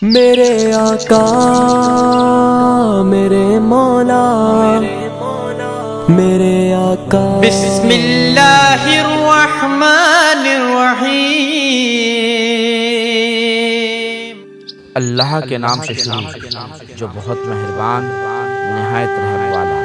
میرے آقا میرے مولا میرے آقا بسم اللہ الرحمن الرحیم۔ اللہ کے نام سے شروع جو بہت مہربان نہایت رحم والا۔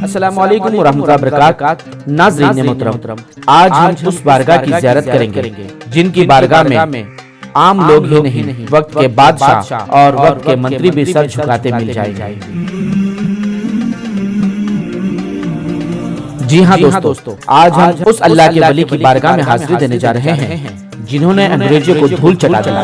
السلام علیکم ورحمۃ اللہ وبرکاتہ۔ ناظرین محترم، آج ہم اس بارگاہ کی زیارت کریں گے جن کی بارگاہ میں عام لوگ ہی نہیں وقت کے بادشاہ اور وقت کے منتری بھی سر جھکاتے مل جائیں گے۔ جی ہاں دوستو، آج ہم اس اللہ کے ولی کی بارگاہ میں حاضری دینے جا رہے ہیں جنہوں نے انگریزوں کو دھول چٹا دیا،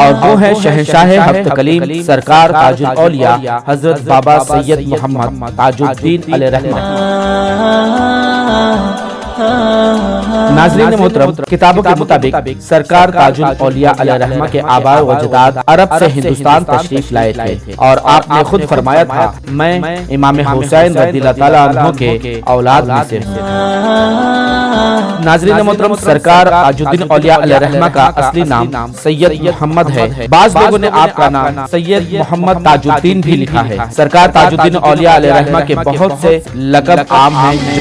اور وہ ہے شہنشاہ ہفت کلیم سرکار تاج الاولیاء حضرت بابا سید محمد تاج الدین علیہ رحمہ۔ ناظرین محترم، کتابوں کے مطابق سرکار تاج الاولیاء علیہ رحمہ کے آباء و اجداد عرب سے ہندوستان تشریف لائے تھے، اور آپ نے خود فرمایا تھا میں امام حسین رضی اللہ تعالیٰ عنہ کے اولاد میں سے ہوں۔ ناظرین محترم، سرکار تاج الدین اولیاء علیہ رحمہ کا اصلی نام سید محمد ہے۔ بعض لوگوں نے آپ کا نام سید محمد تاج الدین بھی لکھا ہے۔ سرکار تاج الدین اولیاء علیہ رحمہ کے بہت سے لقب عام ہیں۔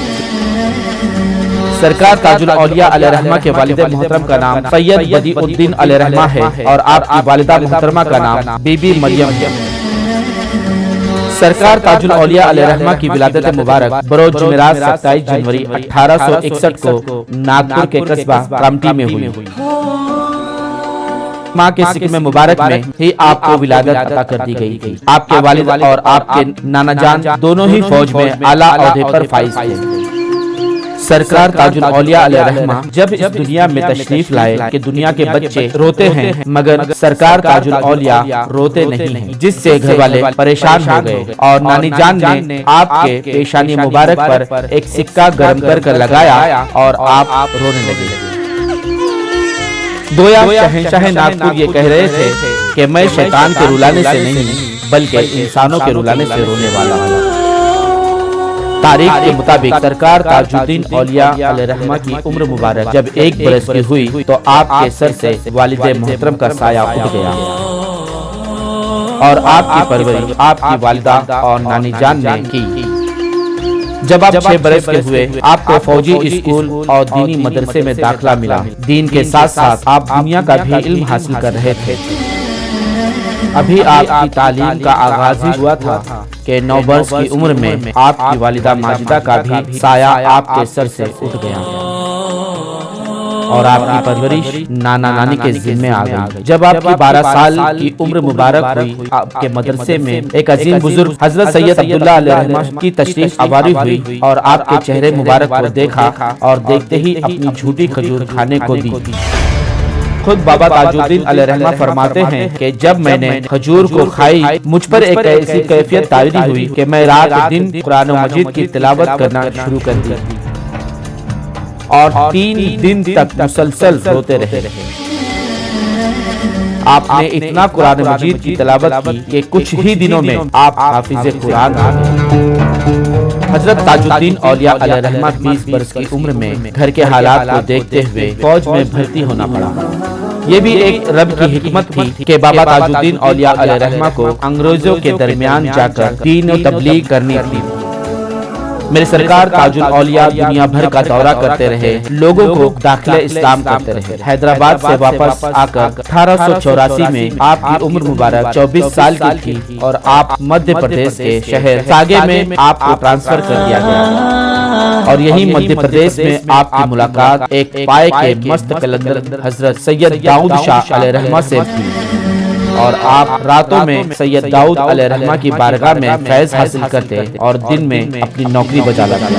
سرکار تاج الاولیاء علیہ رحمہ کے والد محترم کا نام سید بدیع الدین علیہ رحمہ ہے، اور آپ کی والدہ محترمہ کا نام بی بی مریم ہے۔ سرکار تاج الاولیاء علیہ رحمہ کی ولادت مبارک بروز جمعرات 27 جنوری 1861 کو ناگپور کے قصبہ کامٹی میں ہوئی۔ ماں کے سکم مبارک میں ہی آپ کو ولادت عطا کر دی گئی تھی۔ آپ کے والد اور آپ کے نانا جان دونوں ہی فوج میں اعلیٰ عہدے پر فائز تھے۔ سرکار تاج الاولیاء علیہ رحمہ جب اس دنیا میں تشریف لائے کہ دنیا کے بچے روتے ہیں، مگر سرکار تاج الاولیاء روتے نہیں ہیں، جس سے گھر والے پریشان ہو گئے، اور نانی جان نے آپ کے پیشانی مبارک پر ایک سکہ گرم کر لگایا اور آپ رونے لگے۔ گویا شہنشاہ ناگپور یہ کہہ رہے تھے کہ میں شیطان کے رلانے سے نہیں بلکہ انسانوں کے رلانے سے رونے والا ہوں۔ تاریخ کے مطابق سرکار تاج الدین اولیاء علیہ رحمہ کی عمر مبارک جب 1 برس کی ہوئی تو آپ کے سر سے والد محترم کا سایہ اٹھ گیا، اور آپ کی پرورش آپ کی والدہ اور نانی جان نے کی۔ جب آپ 6 برس کے ہوئے آپ کو فوجی اسکول اور دینی مدرسے میں داخلہ ملا۔ دین کے ساتھ ساتھ آپ دنیا کا بھی علم حاصل کر رہے تھے۔ ابھی آپ کی تعلیم کا آغاز ہی ہوا تھا کہ 9 برس کی عمر میں آپ کی والدہ ماجدہ کا بھی سایہ آپ کے سر سے اٹھ گیا، اور آپ کی پرورش نانا نانی کے ذمہ آ گئی۔ جب آپ کی 12 سال کی عمر مبارک ہوئی، آپ کے مدرسے میں ایک عظیم بزرگ حضرت سید عبداللہ علیہ رحمہ کی تشریف آوری ہوئی، اور آپ کے چہرے مبارک کو دیکھا اور دیکھتے ہی اپنی جھوٹی کھجور کھانے کو دی۔ خود بابا تاج الدین علیہ رحمہ فرماتے ہیں کہ جب میں نے کھجور کو کھائی مجھ پر ایک ایسی کیفیت تاری ہوئی کہ میں رات دن قرآن مجید کی تلاوت کرنا شروع کر دی، اور 3 دن تک مسلسل روتے رہے۔ آپ نے اتنا قرآن مجید کی تلاوت کی کہ کچھ ہی دنوں میں آپ حافظ قرآن ہو گئے۔ حضرت تاج الدین اولیاء علیہ رحمہ 20 برس کی عمر میں گھر کے حالات کو دیکھتے ہوئے فوج میں بھرتی ہونا پڑا۔ یہ بھی ایک رب کی حکمت تھی کہ بابا تاج الدین اولیاء علیہ رحمہ کو انگریزوں کے درمیان جا کر دین و تبلیغ کرنی تھی۔ میرے سرکار تاج الاولیاء دنیا بھر کا دورہ کرتے رہے، لوگوں کو داخل اسلام کرتے رہے۔ حیدرآباد سے واپس آ کر 1884 میں آپ کی عمر مبارک 24 سال کی تھی، اور آپ مدھیہ پردیش کے شہر ساگے میں آپ کو ٹرانسفر کر دیا گیا۔ اور یہی مدھیہ پردیش میں آپ کی ملاقات ایک پائے کے مست قلندر حضرت سید داؤد شاہ علیہ رحمہ سے تھی، اور آپ راتوں میں سید داؤد علیہ رحمہ کی بارگاہ میں فیض حاصل کرتے اور دن میں اپنی نوکری بجا لاتے۔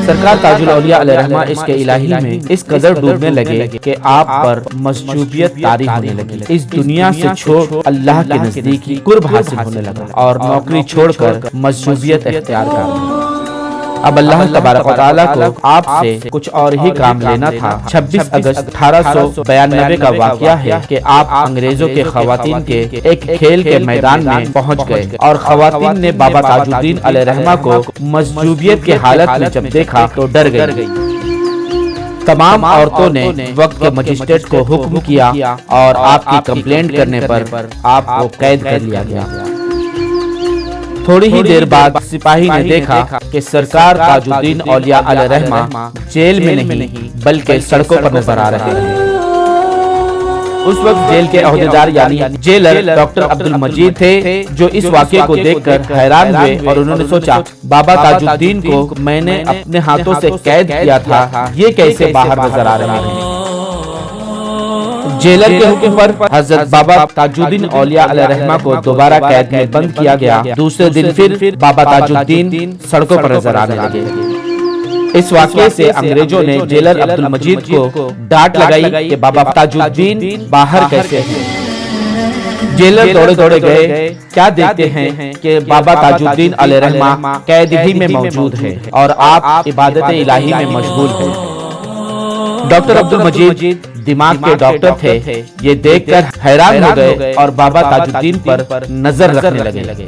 سرکار تاج الاولیاء علیہ رحمہ عشق الہی میں اس قدر ڈوبنے لگے کہ آپ پر مسجوبیت طاری ہونے لگی، اس دنیا سے چھوڑ اللہ کے نزدیک قرب حاصل ہونے لگا اور نوکری چھوڑ کر مسجوبیت اختیار کر۔ اب اللہ تبارک و تعالیٰ کو آپ سے کچھ اور ہی کام لینا تھا۔ 26 اگست 1892 کا واقعہ ہے کہ آپ انگریزوں کے خواتین کے ایک کھیل کے میدان میں پہنچ گئے اور خواتین نے بابا تاج الدین علیہ رحمہ کو مسجوبیت کی حالت میں جب دیکھا تو ڈر گئی۔ تمام عورتوں نے وقت کے مجسٹریٹ کو حکم کیا اور آپ کی کمپلینٹ کرنے پر آپ کو قید کر لیا گیا۔ تھوڑی ہی دیر بعد سپاہی نے دیکھا کہ سرکار تاج الدین اولیاء علیہ رحمہ جیل میں نہیں بلکہ سڑکوں پر نظر آ رہے ہیں۔ اس وقت جیل کے عہدیدار یعنی جیلر ڈاکٹر عبد المجید تھے، جو اس واقعے کو دیکھ کر حیران ہوئے اور انہوں نے سوچا بابا تاج الدین کو میں نے اپنے ہاتھوں سے قید کیا تھا، یہ کیسے باہر نظر آ رہے ہیں۔ جیلر کے حکم پر حضرت بابا تاج الدین اولیاء علیہ رحمہ کو دوبارہ قید میں بند کیا گیا۔ دوسرے دن پھر بابا تاج الدین سڑکوں پر نظر آنے لگے۔ اس واقعے سے انگریزوں نے جیلر عبد المجید کو ڈانٹ لگائی کہ بابا تاج الدین باہر کیسے ہیں۔ جیلر دوڑے دوڑے گئے، کیا دیکھتے ہیں کہ بابا تاج الدین علیہ رحمہ قید ہی میں موجود ہے اور آپ عبادت الہی میں مشغول ہیں۔ ڈاکٹر عبد المجید دماغ کے ڈاکٹر تھے، یہ دیکھ کر حیران ہو گئے اور بابا تاج الدین پر نظر رکھنے لگے۔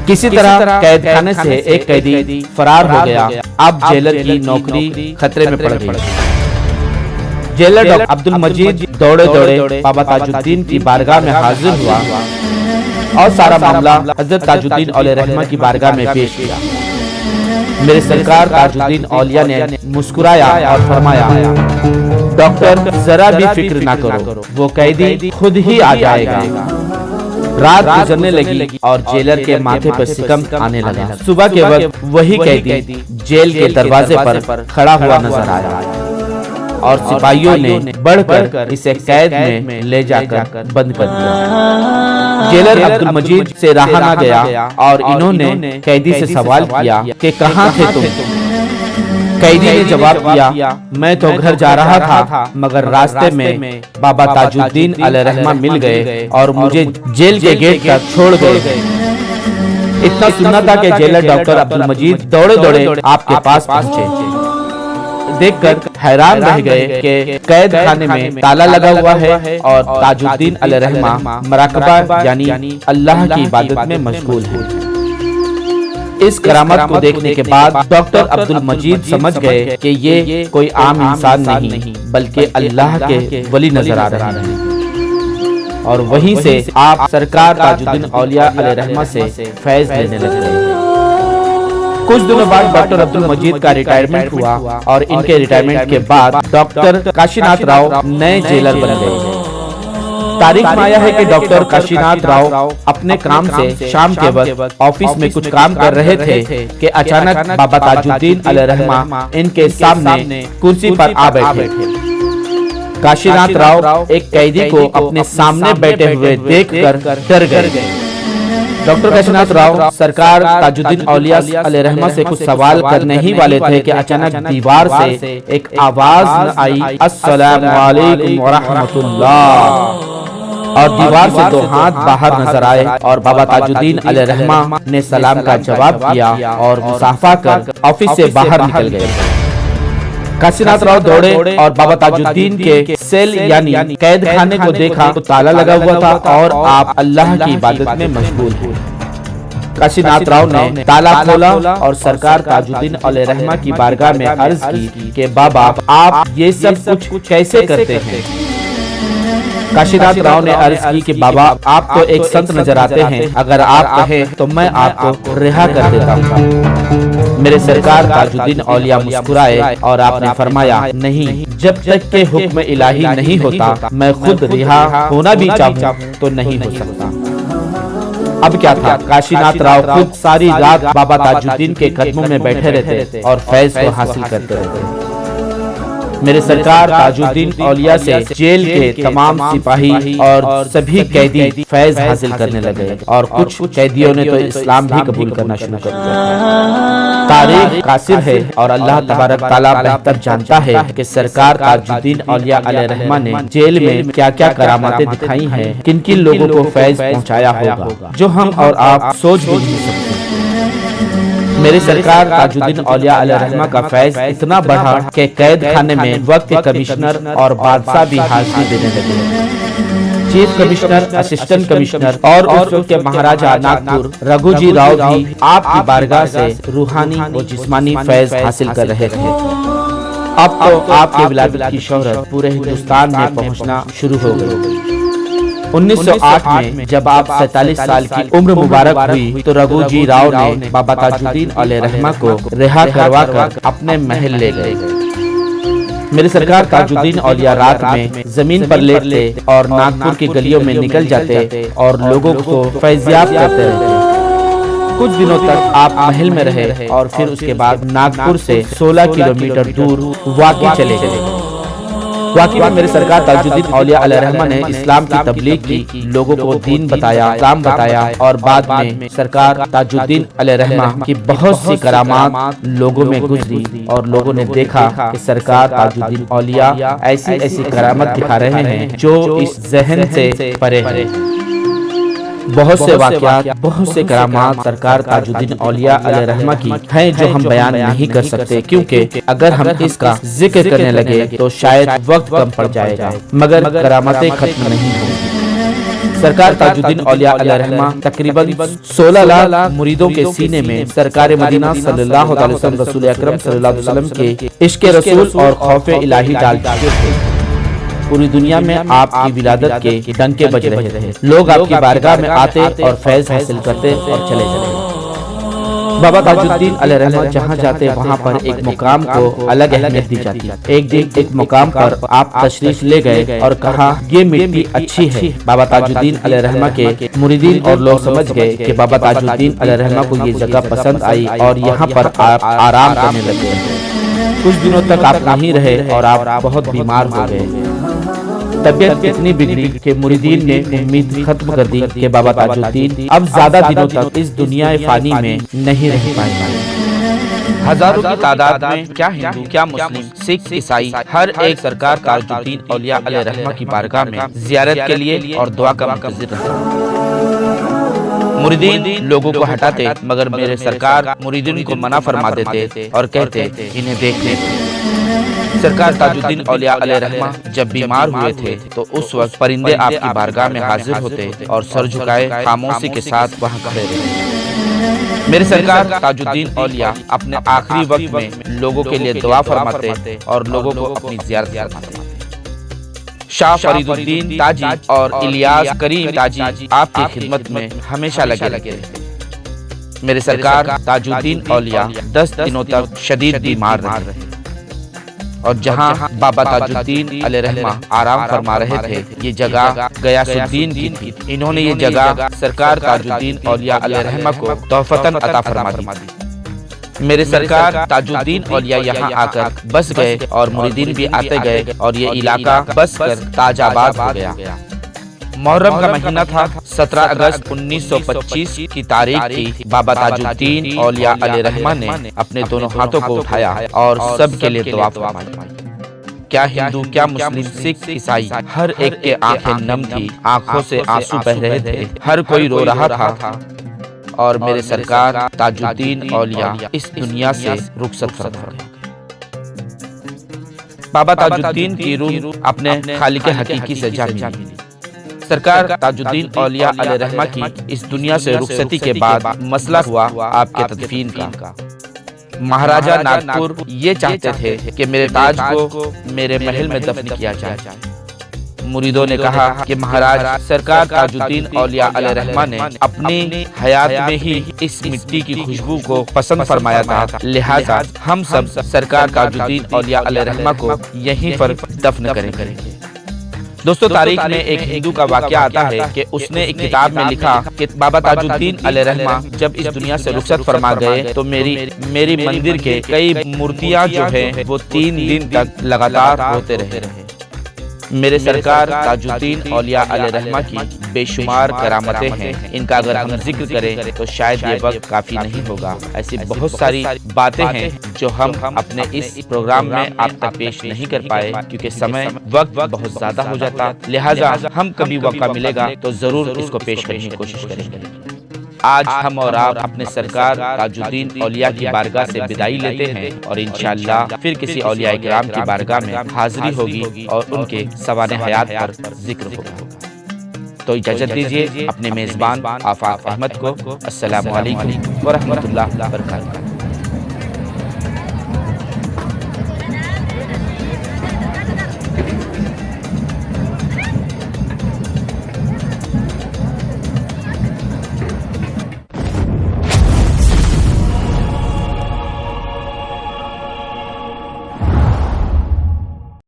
کسی طرح قید خانے سے ایک قیدی فرار ہو گیا۔ اب جیلر کی نوکری خطرے میں پڑ گئی۔ جیلر ڈاکٹر عبد المجید دوڑے دوڑے بابا تاج الدین کی بارگاہ میں حاضر ہوا اور سارا معاملہ حضرت تاج الدین علیہ رحمہ کی بارگاہ میں پیش کیا۔ میرے سرکار تاج الدین اولیاء نے مسکرایا اور فرمایا، ڈاکٹر ذرا بھی فکر نہ کرو، وہ قیدی خود ہی آ جائے گا۔ رات گزرنے لگی اور جیلر کے ماتھے پر سکم آنے لگا۔ صبح کے وقت وہی قیدی جیل کے دروازے پر کھڑا ہوا نظر آیا اور سپاہیوں نے بڑھ کر اسے قید میں لے جا کر بند کر دیا۔ جیلر عبد المجید سے رہا نہ گیا اور انہوں نے قیدی سے سوال کیا کہ کہاں تھے تم؟ قیدی نے جواب دیا، میں تو گھر جا رہا تھا مگر راستے میں بابا تاج الدین علیہ رحمہ مل گئے اور مجھے جیل کے گیٹ تک چھوڑ گئے۔ اتنا سننا تھا کہ جیلر ڈاکٹر عبد المجید دوڑے دوڑے آپ کے پاس پہنچے۔ دیکھ کر حیران رہ گئے کہ قید خانے میں تالا لگا ہوا ہے اور تاج الدین علیہ رحمہ مراقبہ یعنی اللہ کی عبادت میں مشغول ہے۔ اس کرامت کو دیکھنے کے بعد ڈاکٹر عبد المجید سمجھ گئے کہ یہ کوئی عام انسان نہیں بلکہ اللہ کے ولی نظر آ رہے ہیں، اور وہیں سے آپ سرکار تاج الدین اولیاء علیہ رحمہ سے فیض لینے لگے۔ کچھ دنوں بعد ڈاکٹر عبد المجید کا ریٹائرمنٹ ہوا اور ان کے ریٹائرمنٹ کے بعد ڈاکٹر کاشی ناتھ راؤ نئے جیلر بن گئے۔ تاریخ میں آیا ہے کہ ڈاکٹر کاشی ناتھ راؤ اپنے کام سے شام کے وقت آفس میں کچھ کام کر رہے تھے کہ اچانک بابا تاج الدین علیہ رحمہ ان کے سامنے کرسی پر آ بیٹھے۔ کاشی ناتھ راؤ ایک قیدی کو اپنے سامنے بیٹھے ہوئے دیکھ کر ڈر گئے۔ ڈاکٹر کاشی ناتھ راؤ سرکار تاج الدین اولیاء علیہ رحمہ سے کچھ سوال کرنے ہی والے تھے کہ اچانک دیوار سے ایک آواز آئی، السلام علیکم ورحمۃ اللہ، اور دیوار سے دو ہاتھ باہر نظر آئے اور بابا تاج الدین علیہ رحمہ نے سلام کا جواب دیا اور مصافحہ کر آفس سے باہر نکل گئے۔ کاشی ناتھ راؤ دوڑے اور بابا تاج الدین کے سیل یعنی قید خانے کو دیکھا تو تالا لگا ہوا تھا اور آپ اللہ کی عبادت میں مشغول ہیں۔ کاشی ناتھ راؤ نے تالا کھولا اور سرکار تاج الدین علیہ رحمہ کی بارگاہ میں عرض کی کہ بابا آپ یہ سب کچھ کیسے کرتے ہیں؟ کاشی ناتھ راؤ نے عرض کی کہ بابا آپ تو ایک سنت نظر آتے ہیں، اگر آپ کہیں تو میں آپ کو رہا کر دیتا ہوں۔ میرے سرکار تاج الدین اولیاء مسکرائے اور آپ نے فرمایا، نہیں، جب تک کہ حکم الہی نہیں ہوتا میں خود رہا ہونا بھی چاہوں تو نہیں ہو سکتا۔ اب کیا تھا، کاشی ناتھ راؤ خود ساری رات بابا تاج الدین کے قدموں میں بیٹھے رہتے اور فیض کو حاصل کرتے رہتے۔ میرے سرکار تاج الدین اولیاء سے جیل کے تمام سپاہی اور سبھی قیدی فیض حاصل کرنے لگے اور کچھ قیدیوں نے تو اسلام بھی قبول کرنا شروع کر دیا۔ تاریخ قاصر ہے اور اللہ تبارک تعالیٰ بہتر جانتا ہے کہ سرکار تاج الدین اولیاء علیہ الرحمہ نے جیل میں کیا کیا کراماتیں دکھائی ہیں، کن کن لوگوں کو فیض پہنچایا ہوگا جو ہم اور آپ سوچ بھی نہیں سکتے۔ میرے سرکار تاج الدین اولیاء علیہ الرحمہ کا فیض اتنا بڑھا کہ قید خانے میں وقت کے کمشنر اور بادشاہ بھی حاضری دینے لگے۔ چیف کمشنر، اسسٹنٹ کمشنر اور اس وقت کے مہاراجہ ناگپور رگھو جی راؤ بھی آپ کی بارگاہ سے روحانی و جسمانی فیض حاصل کر رہے تھے۔ اب تو آپ کے ولادت کی شہرت پورے ہندوستان میں پہنچنا شروع ہو گئی۔ 1908 میں جب آپ 47 سال کی عمر مبارک ہوئی تو رگھو جی راؤ نے بابا تاج الدین علیہ الرحمہ کو رہا کروا کر اپنے محل لے گئے۔ میرے سرکار تاج الدین اولیاء رات میں زمین پر لیٹتے اور ناگپور کی گلیوں میں نکل جاتے اور لوگوں کو فیضیاب کرتے رہتے۔ کچھ دنوں تک آپ محل میں رہے اور پھر اس کے بعد ناگپور سے 16 کلومیٹر دور واقعی چلے گئے۔ واقعی میں میرے سرکار تاج الدین اولیاء علیہ الرحمہ نے اسلام کی تبلیغ کی، لوگوں کو دین بتایا، اسلام بتایا اور بعد میں سرکار تاج الدین علیہ الرحمہ کی بہت سی کرامات لوگوں میں گزری اور لوگوں نے دیکھا کہ سرکار تاج الدین اولیاء ایسی ایسی کرامت دکھا رہے ہیں جو اس ذہن سے پرے ہے۔ بہت سے واقعات، بہت سے کرامات سرکار تاج الدین اولیاء علیہ الرحمہ کی ہیں جو ہم بیان نہیں کر سکتے، کیونکہ اگر ہم اس کا ذکر کرنے لگے تو شاید وقت کم پڑ جائے گا، مگر کراماتیں ختم نہیں ہوں۔ سرکار تاج الدین اولیاء علیہ الرحمہ تقریباً 16 لاکھ مریدوں کے سینے میں سرکار مدینہ صلی اللہ علیہ وسلم، رسول اکرم صلی اللہ علیہ وسلم کے عشق رسول اور خوف الہی ڈال چکے تھے۔ پوری دنیا میں آپ کی ولادت کے ڈنکے بج رہے تھے، لوگ آپ کی بارگاہ میں آتے اور فیض حاصل کرتے اور چلے جاتے۔ بابا تاج الدین علیہ الرحمہ جہاں جاتے وہاں پر ایک مقام کو الگ اہمیت دی جاتی۔ ایک دن ایک مقام پر آپ تشریف لے گئے اور کہا یہ مٹی اچھی ہے۔ بابا تاج الدین علیہ الرحمہ کے مریدین اور لوگ سمجھ گئے کہ بابا تاج الدین علیہ الرحمہ کو یہ جگہ پسند آئی اور یہاں پر آپ آرام کرنے لگے۔ کچھ دنوں تک آپ نہیں رہے اور آپ بہت بیمار ہو گئے۔ طبیعت اتنی بگڑی کہ مریدین نے امید ختم کر دی کہ بابا تاج الدین اب زیادہ دنوں تک اس دنیا فانی میں نہیں رہ پائیں گے۔ ہزاروں کی تعداد میں کیا ہندو، کیا مسلم، سکھ، عیسائی ہر ایک سرکار تاج الدین اولیاء علیہ الرحمہ کی بارگاہ میں زیارت کے لیے اور دعا کا منتظر رہتے۔ مریدین لوگوں کو ہٹاتے مگر میرے سرکار مریدین کو منع فرما دیتے اور کہتے انہیں دیکھ لیں۔ سرکار تاج الدین اولیاء علیہ الرحمہ جب بیمار ہوئے تھے تو اس وقت پرندے آپ کی بارگاہ میں حاضر ہوتے اور سر جھکائے خاموشی کے ساتھ وہاں کھڑے رہتے۔ میرے سرکار تاج الدین اولیاء اپنے آخری وقت میں لوگوں کے لیے دعا فرماتے اور لوگوں کو اپنی زیارت فرماتے۔ شاہ فرید الدین تاجی اور الیاس کریم تاجی آپ کی خدمت میں ہمیشہ لگے رہتے۔ میرے سرکار تاج الدین اولیاء 10 دنوں تک شدید بیمار رہے اور جہاں بابا تاج الدین علیہ الرحمہ آرام فرما رہے تھے یہ جگہ غیاث الدین کی تھی۔ انہوں نے یہ جگہ سرکار تاج الدین اولیاء علیہ الرحمہ کو تحفتاً عطا فرما دی۔ میرے سرکار تاج الدین اولیاء یہاں آ کر بس گئے اور مریدین بھی آتے گئے اور یہ علاقہ بس کر تاج آباد ہو گیا۔ محرم کا مہینہ تھا، 17 اگست 1925 کی تاریخ تھی۔ بابا تاج الدین اولیاء علیہ الرحمہ نے اپنے دونوں ہاتھوں کو اٹھایا اور سب کے لیے دعا فرمائی۔ کیا ہندو، کیا مسلم، سکھ، عیسائی ہر ایک کے آنکھیں نم تھی، آنکھوں سے آنسو بہ رہے تھے، ہر کوئی رو رہا تھا اور میرے سرکار تاج الدین اولیاء اس دنیا سے رخصت فرما گئے۔ بابا تاج الدین کی روح اپنے خالق حقیقی سے جا ملی۔ سرکار تاج الدین اولیاء علیہ الرحمہ کی اس دنیا سے رخصتی کے بعد مسئلہ ہوا آپ کے تدفین کا۔ مہاراجہ ناگپور یہ چاہتے تھے کہ میرے تاج کو میرے محل میں دفن کیا جائے۔ مریدوں نے کہا کہ مہاراج سرکار تاج الدین اولیاء علیہ الرحمہ نے اپنی حیات میں ہی اس مٹی کی خوشبو کو پسند فرمایا تھا، لہٰذا ہم سب سرکار تاج الدین اولیاء علیہ الرحمہ کو یہیں پر دفن کریں گے۔ دوستو تاریخ میں ایک ہندو کا واقعہ آتا ہے کہ اس نے ایک کتاب میں لکھا کہ بابا تاج الدین علیہ رحمہ جب اس دنیا سے رخصت فرما گئے تو میری مندر کے کئی مورتیاں جو ہیں وہ 3 دن تک لگاتار روتے رہے۔ میرے سرکار تاج الدین اولیاء علیہ رحمہ کی بے شمار کرامتیں ہیں، ان کا اگر ہم ذکر کریں تو شاید یہ وقت کافی نہیں ہوگا۔ ایسی بہت ساری باتیں ہیں جو ہم اپنے اس پروگرام میں آپ تک پیش نہیں کر پائے کیونکہ وقت بہت زیادہ ہو جاتا، لہٰذا ہم کبھی موقع ملے گا تو ضرور اس کو پیش کرنے کی کوشش کریں گے۔ آج ہم اور آپ اپنے سرکار تاج الدین اولیاء کی بارگاہ سے بدائی لیتے ہیں اور انشاءاللہ پھر کسی اولیاء کرام کی بارگاہ میں حاضری ہوگی اور ان کے سوانح حیات پر ذکر ہوگا۔ تو اجازت دیجیے اپنے میزبان آفاق احمد کو۔ السلام علیکم ورحمۃ اللہ وبرکاتہ۔